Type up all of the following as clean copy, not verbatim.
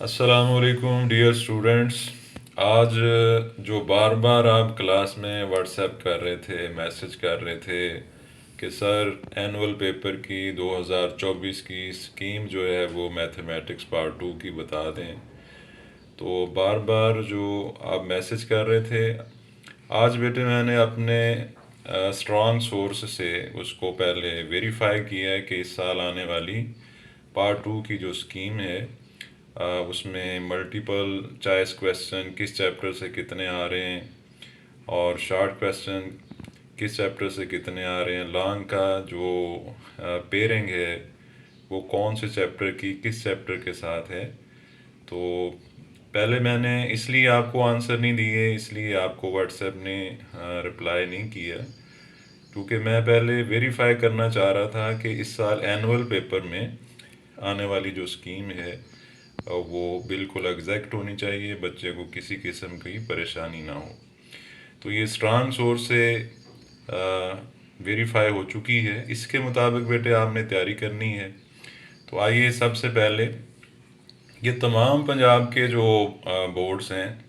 अस्सलामुअलैकुम dear students. आज जो बार बार आप क्लास में व्हाट्सएप कर रहे थे, मैसेज कर रहे थे कि सर एनुअल पेपर की 2024 की स्कीम जो है वो मैथमेटिक्स पार्ट 2 की बता दें। तो बार बार जो आप मैसेज कर रहे थे, आज बेटे मैंने अपने स्ट्रॉन्ग सोर्स से उसको पहले वेरीफाई किया है कि इस साल आने वाली पार्ट 2 की जो स्कीम है उसमें मल्टीपल चॉइस क्वेश्चन किस चैप्टर से कितने आ रहे हैं और शॉर्ट क्वेश्चन किस चैप्टर से कितने आ रहे हैं। लॉन्ग का जो पेयरिंग है वो कौन से चैप्टर की किस चैप्टर के साथ है। तो पहले मैंने इसलिए आपको आंसर नहीं दिए, इसलिए आपको व्हाट्सएप ने रिप्लाई नहीं किया, क्योंकि मैं पहले वेरीफाई करना चाह रहा था कि इस साल एनुअल पेपर में आने वाली जो स्कीम है वो बिल्कुल एग्जैक्ट होनी चाहिए, बच्चे को किसी किस्म की परेशानी ना हो। तो ये स्ट्रांग सोर्स से वेरीफाई हो चुकी है, इसके मुताबिक बेटे आपने तैयारी करनी है। तो आइए सबसे पहले ये तमाम पंजाब के जो बोर्ड्स हैं,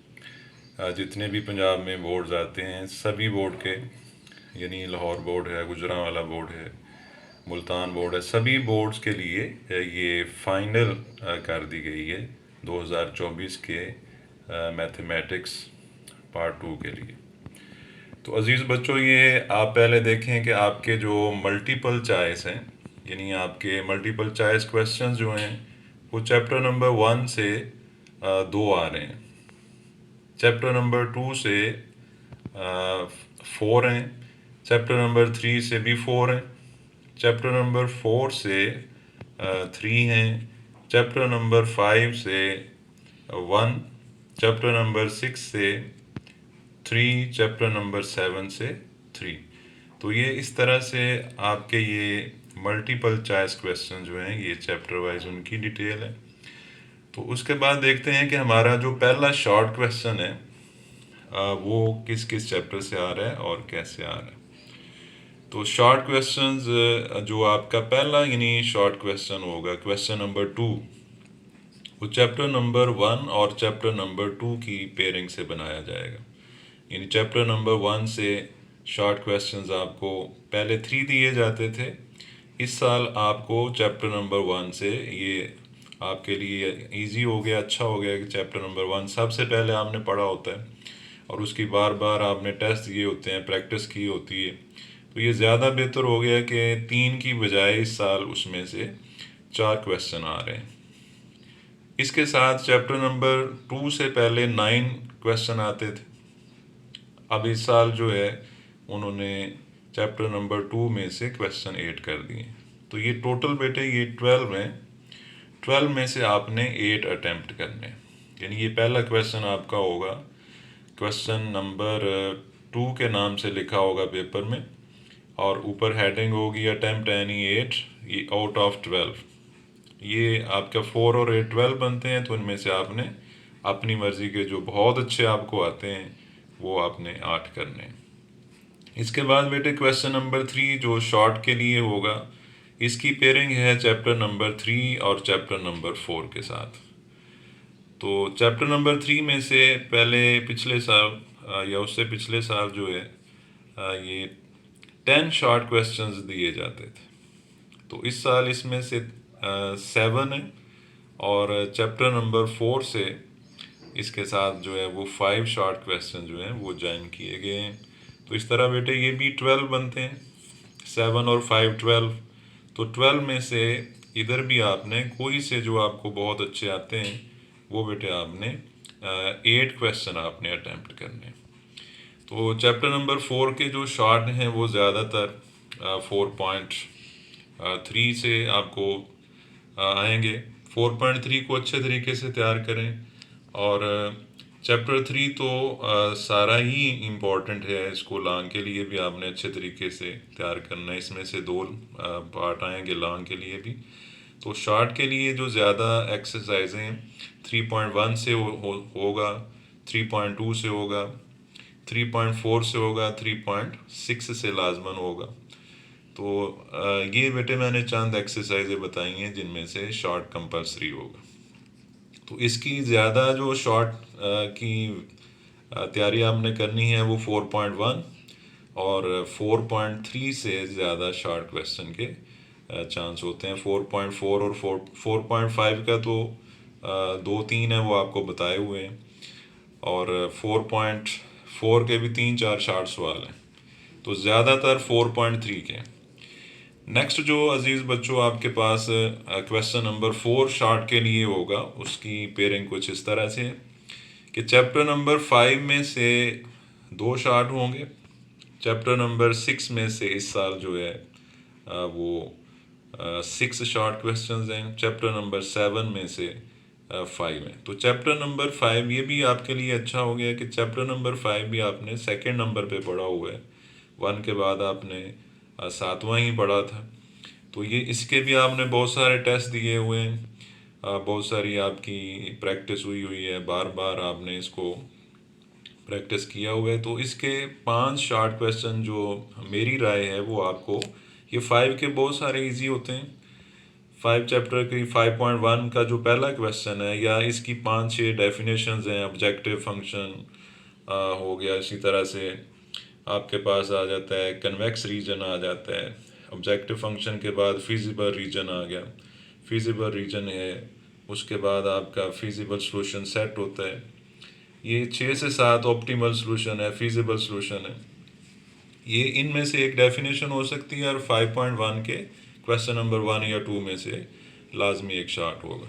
जितने भी पंजाब में बोर्ड्स आते हैं सभी बोर्ड के, यानी लाहौर बोर्ड है, गुजरांवाला बोर्ड है, मुल्तान बोर्ड है, सभी बोर्ड्स के लिए ये फाइनल कर दी गई है 2024 के मैथमेटिक्स पार्ट 2 के लिए। तो अज़ीज़ बच्चों, ये आप पहले देखें कि आपके जो मल्टीपल चॉइस हैं, यानी आपके मल्टीपल चॉइस क्वेश्चंस जो हैं वो चैप्टर नंबर 1 से 2 आ रहे हैं, चैप्टर नंबर 2 से 4 हैं, चैप्टर नंबर 3 से भी 4 हैं, चैप्टर नंबर 4 से 3 हैं, चैप्टर नंबर 5 से 1, चैप्टर नंबर 6 से 3, चैप्टर नंबर 7 से 3। तो ये इस तरह से आपके ये मल्टीपल चॉइस क्वेश्चन जो हैं ये चैप्टर वाइज उनकी डिटेल है। तो उसके बाद देखते हैं कि हमारा जो पहला शॉर्ट क्वेश्चन है वो किस किस चैप्टर से आ रहा है और कैसे आ रहा है। तो शॉर्ट क्वेश्चंस जो आपका पहला यानी शॉर्ट क्वेश्चन होगा क्वेश्चन नंबर 2, वो चैप्टर नंबर 1 और चैप्टर नंबर 2 की पेयरिंग से बनाया जाएगा। यानी चैप्टर नंबर 1 से शॉर्ट क्वेश्चंस आपको पहले 3 दिए जाते थे, इस साल आपको चैप्टर नंबर 1 से ये आपके लिए इजी हो गया, अच्छा हो गया कि चैप्टर नंबर 1 सबसे पहले आपने पढ़ा होता है और उसकी बार बार आपने टेस्ट दिए होते हैं, प्रैक्टिस की होती है। तो ये ज़्यादा बेहतर हो गया कि 3 की बजाय इस साल उसमें से 4 क्वेश्चन आ रहे हैं। इसके साथ चैप्टर नंबर 2 से पहले 9 क्वेश्चन आते थे, अब इस साल जो है उन्होंने चैप्टर नंबर 2 में से क्वेश्चन 8 कर दिए। तो ये टोटल बेटे ये 12 हैं, 12 में से आपने 8 अटेम्प्ट करने। यानी ये पहला क्वेश्चन आपका होगा, क्वेश्चन नंबर 2 के नाम से लिखा होगा पेपर में और ऊपर हेडिंग होगी अटेम्प्ट एनी 8 ये आउट ऑफ 12। ये आपका 4 और 8 12 बनते हैं, तो इनमें से आपने अपनी मर्ज़ी के जो बहुत अच्छे आपको आते हैं वो आपने 8 करने हैं। इसके बाद बेटे क्वेश्चन नंबर 3 जो शॉर्ट के लिए होगा, इसकी पेयरिंग है चैप्टर नंबर 3 और चैप्टर नंबर 4 के साथ। तो चैप्टर नंबर 3 में से पहले पिछले साल या उससे पिछले साल जो है ये 10 शॉर्ट क्वेश्चंस दिए जाते थे। तो इस साल इसमें से 7 है और चैप्टर नंबर 4 से इसके साथ जो है वो 5 शॉर्ट क्वेश्चन जो हैं वो ज्वाइन किए गए हैं। तो इस तरह बेटे ये भी 12 बनते हैं, 7 और 5 12। तो 12 में से इधर भी आपने कोई से जो आपको बहुत अच्छे आते हैं वो बेटे आपने 8 क्वेश्चन आपने अटैम्प्ट करने। तो चैप्टर नंबर 4 के जो शॉर्ट हैं वो ज़्यादातर 4.3 से आपको आएंगे। 4.3 को अच्छे तरीके से तैयार करें और चैप्टर 3 तो सारा ही इम्पोर्टेंट है, इसको लॉन्ग के लिए भी आपने अच्छे तरीके से तैयार करना है। इसमें से 2 पार्ट आएंगे लॉन्ग के लिए भी। तो शॉर्ट के लिए जो ज़्यादा एक्सरसाइजें 3.1 से होगा, 3.2 से होगा, 3.4 से होगा, 3.6 से लाजमन होगा। तो ये बेटे मैंने चंद एक्सरसाइजें बताई हैं जिनमें से शॉर्ट कंपलसरी होगा। तो इसकी ज़्यादा जो शॉर्ट की तैयारी आपने करनी है वो 4.1 और 4.3 से ज़्यादा शॉर्ट क्वेश्चन के चांस होते हैं। 4.4 और 4.5 का तो दो तीन है वो आपको बताए हुए हैं, और 4.4 के भी तीन चार शॉर्ट सवाल हैं, तो ज़्यादातर 4.3 के। नेक्स्ट जो अजीज़ बच्चों आपके पास क्वेश्चन नंबर 4 शॉर्ट के लिए होगा, उसकी पेयरिंग कुछ इस तरह से है कि चैप्टर नंबर 5 में से दो शॉर्ट होंगे, चैप्टर नंबर 6 में से इस साल जो है वो 6 शॉर्ट क्वेश्चंस हैं, चैप्टर नंबर 7 में से 5 है। तो चैप्टर नंबर 5 ये भी आपके लिए अच्छा हो गया कि चैप्टर नंबर 5 भी आपने सेकंड नंबर पे पढ़ा हुआ है, 1 के बाद आपने 7वां ही पढ़ा था। तो ये इसके भी आपने बहुत सारे टेस्ट दिए हुए हैं, बहुत सारी आपकी प्रैक्टिस हुई हुई है, बार बार आपने इसको प्रैक्टिस किया हुआ है। तो इसके 5 शॉर्ट क्वेश्चन जो मेरी राय है वो आपको, ये 5 के बहुत सारे इजी होते हैं। 5 चैप्टर की 5.1 का जो पहला क्वेश्चन है, या इसकी 5-6 डेफिनेशंस हैं, ऑब्जेक्टिव फंक्शन हो गया, इसी तरह से आपके पास आ जाता है कन्वेक्स रीजन आ जाता है, ऑब्जेक्टिव फंक्शन के बाद फिजिबल रीजन आ गया, फिजिबल रीजन है, उसके बाद आपका फिजिबल सॉल्यूशन सेट होता है, ये 6 से 7 ऑप्टिमल सॉल्यूशन है, फिजिबल सॉल्यूशन है। ये इनमें से एक डेफिनेशन हो सकती है, और 5.1 के क्वेश्चन नंबर 1 या 2 में से लाजमी एक शार्ट होगा।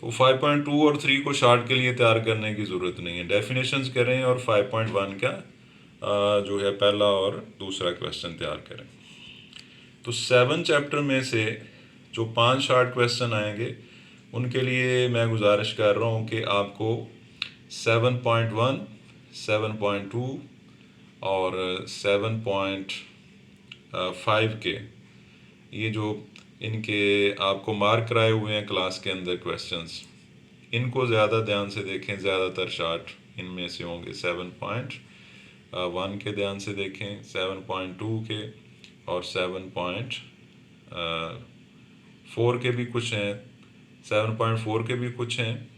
तो 5.2 और 3 को शार्ट के लिए तैयार करने की ज़रूरत नहीं है, डेफिनेशंस करें और 5.1 का जो है पहला और दूसरा क्वेश्चन तैयार करें। तो 7 चैप्टर में से जो 5 शार्ट क्वेश्चन आएंगे उनके लिए मैं गुजारिश कर रहा हूँ कि आपको 7.1, 7.2 और 7.5 के ये जो इनके आपको मार्क कराए हुए हैं क्लास के अंदर क्वेश्चंस, इनको ज़्यादा ध्यान से देखें। ज़्यादातर शार्ट इनमें से होंगे 7.1 के, ध्यान से देखें 7.2 के, और 7.4 के भी कुछ हैं, 7.4 के भी कुछ हैं,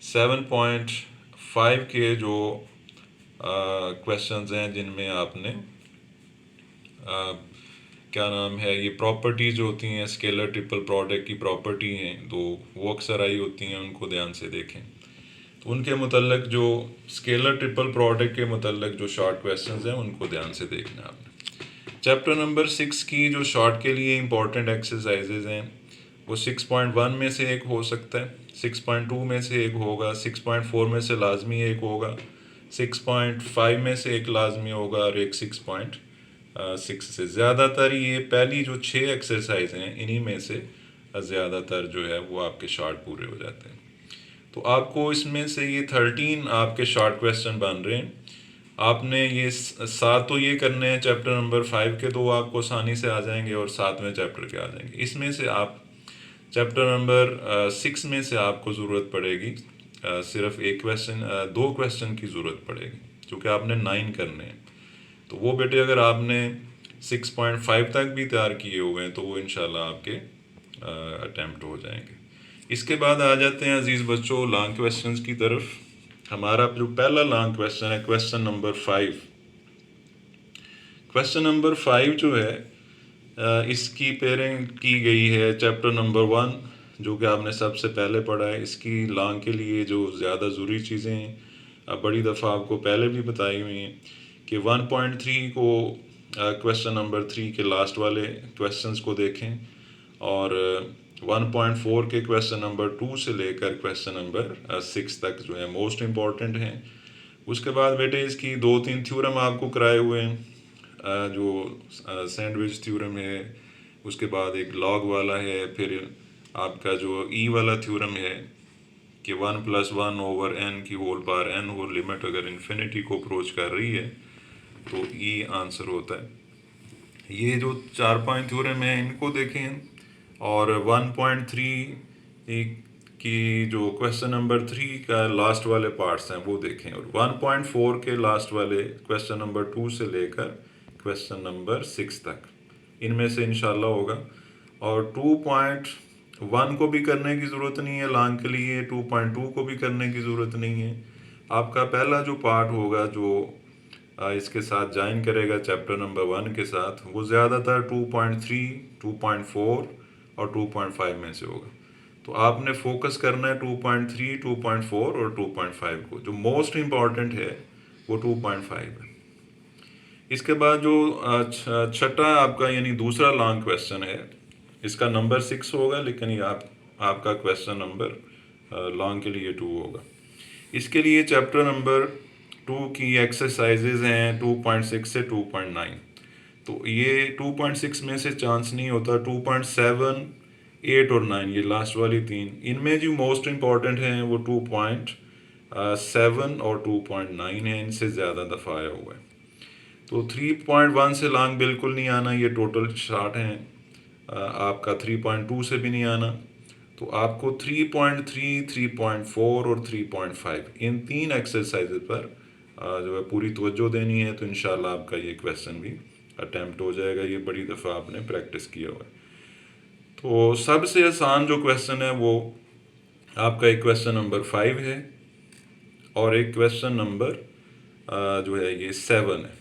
7.5 के जो क्वेश्चंस हैं जिनमें आपने क्या नाम है, ये प्रॉपर्टीज होती हैं, स्केलर ट्रिपल प्रोडक्ट की प्रॉपर्टी हैं, तो वो अक्सर आई होती हैं, उनको ध्यान से देखें। तो उनके मतलब जो स्केलर ट्रिपल प्रोडक्ट के मतलब जो शॉर्ट क्वेश्चंस हैं उनको ध्यान से देखना है आपने। चैप्टर नंबर 6 की जो शॉर्ट के लिए इंपॉर्टेंट एक्सरसाइजेज हैं वो 6.1 में से एक हो सकता है, 6.2 में से एक होगा, 6.4 में से लाजमी एक होगा, 6.5 में से एक लाजमी होगा, और एक 6.6 से। ज़्यादातर ये पहली जो 6 एक्सरसाइज हैं इन्हीं में से ज़्यादातर जो है वो आपके शॉर्ट पूरे हो जाते हैं। तो आपको इसमें से ये 13 आपके शॉर्ट क्वेश्चन बन रहे हैं। आपने ये 7 तो ये करने हैं, चैप्टर नंबर 5 के 2 आपको आसानी से आ जाएंगे और 7वें चैप्टर के आ जाएंगे। इसमें से आप चैप्टर नंबर 6 में से आपको ज़रूरत पड़ेगी सिर्फ एक क्वेश्चन, 2 क्वेश्चन की ज़रूरत पड़ेगी, क्योंकि आपने 9 करने हैं। तो वो बेटे अगर आपने 6.5 तक भी तैयार किए हुए हैं तो वो इंशाल्लाह आपके अटैम्प्ट हो जाएंगे। इसके बाद आ जाते हैं अजीज़ बच्चों लॉन्ग क्वेश्चंस की तरफ। हमारा जो पहला लॉन्ग क्वेश्चन है क्वेश्चन नंबर 5। क्वेश्चन नंबर 5 जो है इसकी पेयरिंग की गई है चैप्टर नंबर 1 जो कि आपने सबसे पहले पढ़ा है। इसकी लॉन्ग के लिए जो ज़्यादा ज़रूरी चीज़ें हैं बड़ी दफ़ा आपको पहले भी बताई हुई हैं कि 1.3 को क्वेश्चन नंबर 3 के लास्ट वाले क्वेश्चंस को देखें, और 1.4 के क्वेश्चन नंबर 2 से लेकर क्वेश्चन नंबर 6 तक जो है मोस्ट इम्पॉर्टेंट हैं। उसके बाद बेटे इसकी 2-3 थ्योरम आपको कराए हुए हैं, जो सैंडविच थ्योरम है, उसके बाद एक लॉग वाला है, फिर आपका जो ई वाला थ्योरम है कि 1 + 1 ओवर n की whole power n whole limit अगर इन्फिनिटी को अप्रोच कर रही है तो ई आंसर होता है। ये जो 4-5 थ्योरम है इनको देखें, और 1.3 की जो क्वेश्चन नंबर 3 का लास्ट वाले पार्ट्स हैं वो देखें, और 1.4 के लास्ट वाले क्वेश्चन नंबर 2 से लेकर क्वेश्चन नंबर 6 तक इनमें से इंशाल्लाह होगा। और 1 को भी करने की ज़रूरत नहीं है लॉन्ग के लिए, 2.2 को भी करने की ज़रूरत नहीं है। आपका पहला जो पार्ट होगा जो इसके साथ ज्वाइन करेगा चैप्टर नंबर 1 के साथ, वो ज़्यादातर 2.3, 2.4 और 2.5 में से होगा। तो आपने फोकस करना है 2.3, 2.4 और 2.5 को। जो मोस्ट इम्पॉर्टेंट है वो 2.5 है। इसके बाद जो छठा आपका यानी दूसरा लॉन्ग क्वेश्चन है, इसका नंबर 6 होगा, लेकिन ये आपका क्वेश्चन नंबर लॉन्ग के लिए 2 होगा। इसके लिए चैप्टर नंबर 2 की एक्सरसाइजेज हैं 2.6 से 2.9। तो ये 2.6 में से चांस नहीं होता। 2.7, 8 और 9 ये लास्ट वाली तीन, इनमें जो मोस्ट इम्पॉर्टेंट हैं वो 2.7 और 2.9 है, इनसे ज़्यादा दफ़ा आया हुआ है। तो 3.1 से लॉन्ग बिल्कुल नहीं आना, ये टोटल शार्ट हैं। आपका 3.2 से भी नहीं आना। तो आपको 3.3, 3.4 और 3.5 इन तीन एक्सरसाइज पर जो है पूरी तवज्जो देनी है। तो इंशाल्लाह आपका ये क्वेश्चन भी अटैम्प्ट हो जाएगा, ये बड़ी दफ़ा आपने प्रैक्टिस किया हुआ है। तो सबसे आसान जो क्वेश्चन है वो आपका एक क्वेश्चन नंबर 5 है और एक क्वेश्चन नंबर जो है ये 7 है।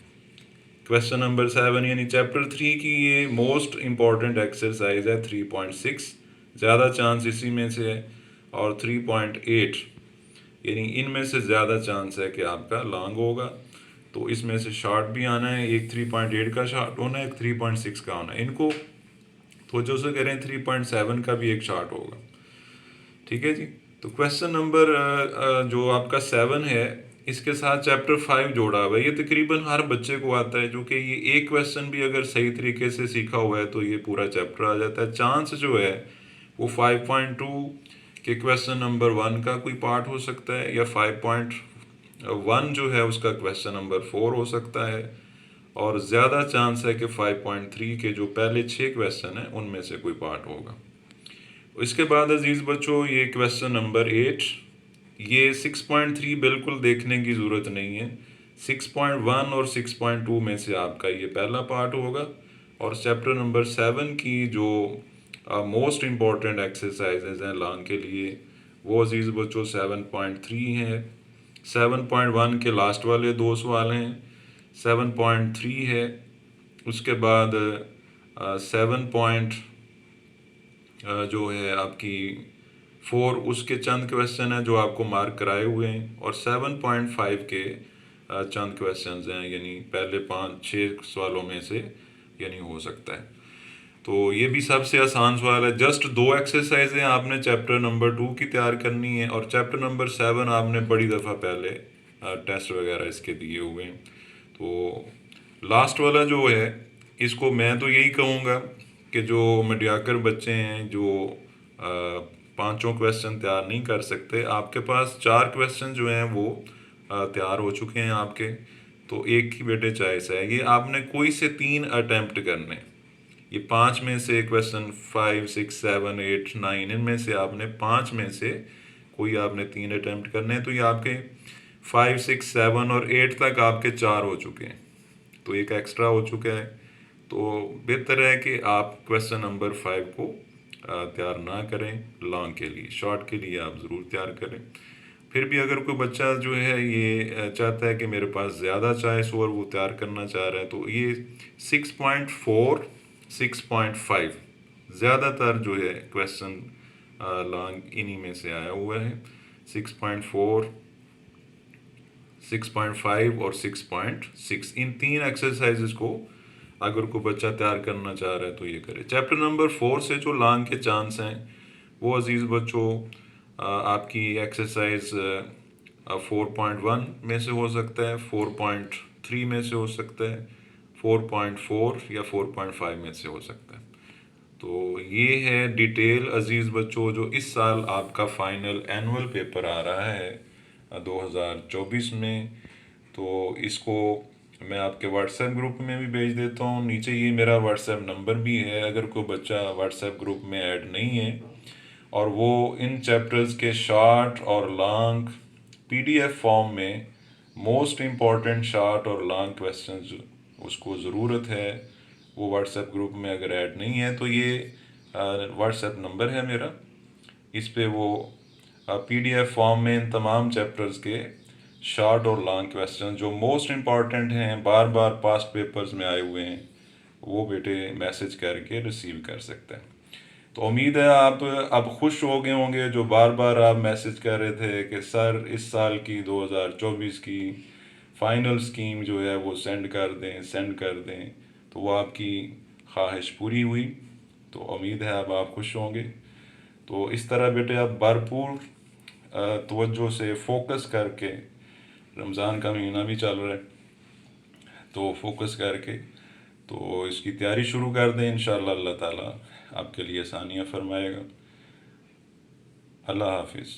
क्वेश्चन नंबर 7 यानी चैप्टर 3 की ये मोस्ट इम्पॉर्टेंट एक्सरसाइज है। 3.6 ज़्यादा चांस इसी में से है, और 3.8 यानी इनमें से ज़्यादा चांस है कि आपका लॉन्ग होगा। तो इसमें से शॉर्ट भी आना है, एक 3.8 का शॉर्ट होना है, एक 3.6 का होना है। इनको तो जो से करें 3.7 का भी एक शॉर्ट होगा। ठीक है जी। तो क्वेश्चन नंबर जो आपका 7 है, इसके साथ चैप्टर 5 जोड़ा हुआ है। ये तकरीबन हर बच्चे को आता है, जो कि ये एक क्वेश्चन भी अगर सही तरीके से सीखा हुआ है तो ये पूरा चैप्टर आ जाता है। चांस जो है वो 5.2 के क्वेश्चन नंबर 1 का कोई पार्ट हो सकता है, या 5.1 जो है उसका क्वेश्चन नंबर 4 हो सकता है, और ज़्यादा चांस है कि 5.3 के जो पहले 6 क्वेश्चन हैं उनमें से कोई पार्ट होगा। इसके बाद अजीज़ बच्चों, ये क्वेश्चन नंबर 8, ये 6.3 बिल्कुल देखने की ज़रूरत नहीं है। 6.1 और 6.2 में से आपका ये पहला पार्ट होगा, और चैप्टर नंबर 7 की जो मोस्ट इम्पॉर्टेंट एक्सरसाइजेज हैं लॉन्ग के लिए, वो अजीज़ बच्चों 7.3 है। 7.1 के लास्ट वाले दो सवाल हैं, 7.3 है, उसके बाद 7. जो है आपकी 4 उसके चंद क्वेश्चन हैं जो आपको मार्क कराए हुए हैं, और 7.5 के चंद क्वेश्चन हैं, यानी पहले 5-6 सवालों में से यानी हो सकता है। तो ये भी सबसे आसान सवाल है। जस्ट 2 एक्सरसाइजें आपने चैप्टर नंबर 2 की तैयार करनी है, और चैप्टर नंबर 7 आपने बड़ी दफ़ा पहले टेस्ट वगैरह इसके दिए हुए हैं। तो लास्ट वाला जो है, इसको मैं तो यही कहूँगा कि जो मीडियाकर बच्चे हैं जो पांचों क्वेश्चन तैयार नहीं कर सकते, आपके पास 4 क्वेश्चन जो हैं वो तैयार हो चुके हैं आपके, तो एक ही बेटे चॉइस है, ये आपने कोई से 3 अटैम्प्ट करने। ये 5 में से क्वेश्चन 5, 6, 7, 8, 9 इनमें से आपने 5 में से कोई आपने 3 अटैम्प्ट करने हैं। तो ये आपके 5, 6, 7 और 8 तक आपके 4 हो चुके हैं, तो एक एक्स्ट्रा हो चुका है। तो बेहतर है कि आप क्वेश्चन नंबर 5 को तैयार ना करें लॉन्ग के लिए, शॉर्ट के लिए आप ज़रूर तैयार करें। फिर भी अगर कोई बच्चा जो है ये चाहता है कि मेरे पास ज़्यादा चॉइस हो और वो तैयार करना चाह रहा है, तो ये 6.4, 6.5 ज़्यादातर जो है क्वेश्चन लॉन्ग इन्हीं में से आया हुआ है। 6.4, 6.5 और 6.6 इन 3 एक्सरसाइजेस को अगर कोई बच्चा तैयार करना चाह रहा है तो ये करे। चैप्टर नंबर 4 से जो लॉन्ग के चांस हैं वो अजीज़ बच्चों आपकी एक्सरसाइज 4.1 में से हो सकता है, 4.3 में से हो सकता है, 4.4 या 4.5 में से हो सकता है। तो ये है डिटेल अजीज़ बच्चों जो इस साल आपका फाइनल एनुअल पेपर आ रहा है 2024 में। तो इसको मैं आपके व्हाट्सएप ग्रुप में भी भेज देता हूँ, नीचे ये मेरा व्हाट्सएप नंबर भी है। अगर कोई बच्चा व्हाट्सएप ग्रुप में ऐड नहीं है और वो इन चैप्टर्स के शॉर्ट और लॉन्ग पीडीएफ फॉर्म में मोस्ट इम्पॉर्टेंट शॉर्ट और लॉन्ग क्वेश्चंस उसको ज़रूरत है, वो व्हाट्सएप ग्रुप में अगर ऐड नहीं है तो ये व्हाट्सएप नंबर है मेरा, इस पे वो PDF फॉर्म में इन तमाम चैप्टर्स के शॉर्ट और लॉन्ग क्वेश्चन जो मोस्ट इम्पॉर्टेंट हैं, बार बार पास्ट पेपर्स में आए हुए हैं, वो बेटे मैसेज करके रिसीव कर सकते हैं। तो उम्मीद है आप अब खुश हो गए होंगे, जो बार बार आप मैसेज कर रहे थे कि सर इस साल की 2024 की फाइनल स्कीम जो है वो सेंड कर दें, तो वो आपकी ख्वाहिश पूरी हुई। तो उम्मीद है अब आप खुश होंगे। तो इस तरह बेटे आप भरपूर तवज्जो से फोकस करके, रमज़ान का महीना भी चल रहा है, तो फोकस करके तो इसकी तैयारी शुरू कर दें। इंशाअल्लाह अल्लाह ताला आपके लिए आसानियाँ फरमाएगा। अल्लाह हाफिज़।